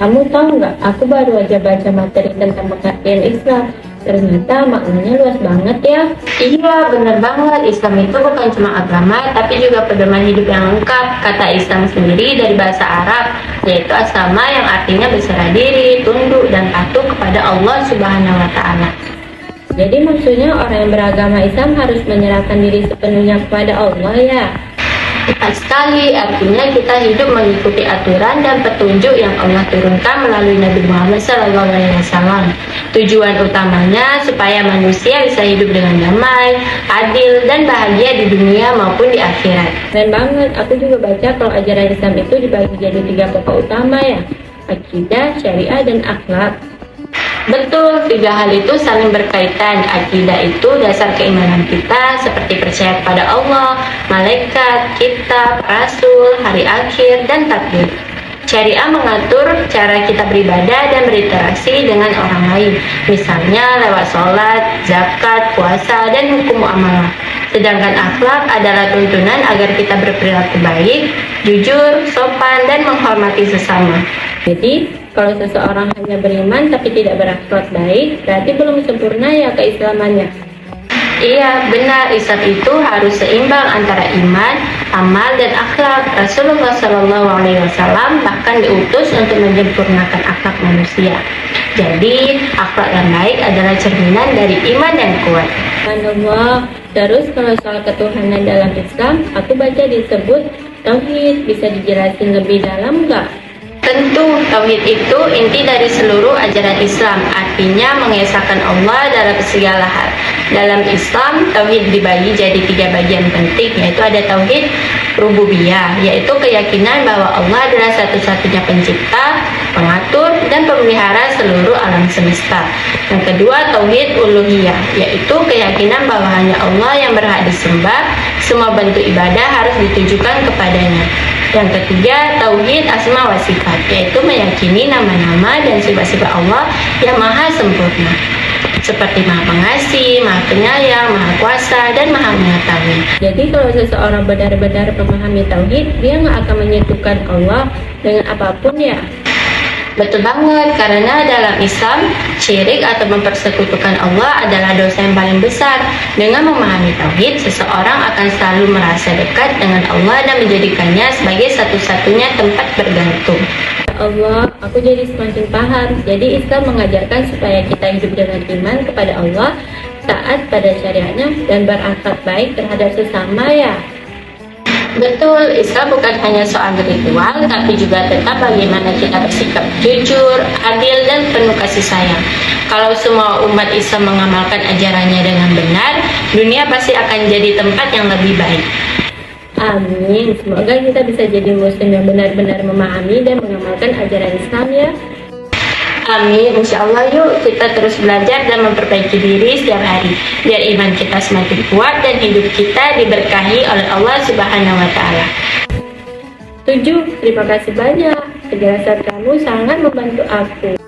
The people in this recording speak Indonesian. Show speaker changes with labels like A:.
A: Kamu tahu nggak, aku baru aja baca materi tentang pengertian Islam. Ternyata maknanya luas banget ya.
B: Iya, benar banget. Islam itu bukan cuma agama, tapi juga pedoman hidup yang lengkap. Kata Islam sendiri dari bahasa Arab, yaitu asama yang artinya berserah diri, tunduk, dan patuh kepada Allah Subhanahu wa Ta'ala.
A: Jadi maksudnya orang yang beragama Islam harus menyerahkan diri sepenuhnya kepada Allah ya.
B: Tepat sekali, artinya kita hidup mengikuti aturan dan petunjuk yang Allah turunkan melalui Nabi Muhammad SAW. Tujuan utamanya supaya manusia bisa hidup dengan damai, adil, dan bahagia di dunia maupun di akhirat.
A: Keren banget, aku juga baca kalau ajaran Islam itu dibagi jadi 3 pokok utama ya. Akidah, syariah, dan akhlak.
B: Betul, 3 hal itu saling berkaitan. Akidah itu dasar keimanan kita seperti percaya kepada Allah, malaikat, kitab, rasul, hari akhir, dan takdir. Syariah mengatur cara kita beribadah dan berinteraksi dengan orang lain, misalnya lewat sholat, zakat, puasa, dan hukum muamalah. Sedangkan akhlak adalah tuntunan agar kita berperilaku baik, jujur, sopan, dan menghormati sesama.
A: Jadi, kalau seseorang hanya beriman tapi tidak berakhlak baik, berarti belum sempurna ya keislamannya.
B: Iya, benar. Islam itu harus seimbang antara iman, amal, dan akhlak. Rasulullah SAW bahkan diutus untuk menyempurnakan akhlak manusia. Jadi, akhlak yang baik adalah cerminan dari iman yang kuat.
A: Subhanallah. Terus kalau soal ketuhanan dalam Islam, aku baca disebut tauhid. Bisa dijelasin lebih dalam nggak?
B: Tentu, tauhid itu inti dari seluruh ajaran Islam, artinya mengesahkan Allah dalam segala hal. Dalam Islam, tauhid dibagi jadi 3 bagian penting, yaitu ada tauhid rububiyah, yaitu keyakinan bahwa Allah adalah satu-satunya pencipta, pengatur, dan pemelihara seluruh alam semesta. Yang kedua, tauhid uluhiyah, yaitu keyakinan bahwa hanya Allah yang berhak disembah, semua bentuk ibadah harus ditujukan kepadanya. Yang ketiga, tauhid asma wa sifat, yaitu meyakini nama-nama dan sifat-sifat Allah yang maha sempurna, seperti maha pengasih, maha penyayang, maha kuasa, dan maha mengetahui.
A: Jadi kalau seseorang benar-benar memahami tauhid, dia nggak akan menyekutukan Allah dengan apapun ya.
B: Betul banget, karena dalam Islam, syirik atau mempersekutukan Allah adalah dosa yang paling besar. Dengan memahami tauhid, seseorang akan selalu merasa dekat dengan Allah dan menjadikannya sebagai satu-satunya tempat bergantung.
A: Ya Allah, aku jadi semakin paham. Jadi Islam mengajarkan supaya kita hidup dengan iman kepada Allah, taat pada syariatnya, dan berakhlak baik terhadap sesama ya.
B: Betul, Islam bukan hanya soal ritual, tapi juga tentang bagaimana kita bersikap jujur, adil, dan penuh kasih sayang. Kalau semua umat Islam mengamalkan ajarannya dengan benar, dunia pasti akan jadi tempat yang lebih baik.
A: Amin. Semoga kita bisa jadi muslim yang benar-benar memahami dan mengamalkan ajaran Islam ya.
B: Amin, insya Allah yuk kita terus belajar dan memperbaiki diri setiap hari, biar iman kita semakin kuat dan hidup kita diberkahi oleh Allah Subhanahu wa Ta'ala.
A: 7. Terima kasih banyak. Penjelasan kamu sangat membantu aku.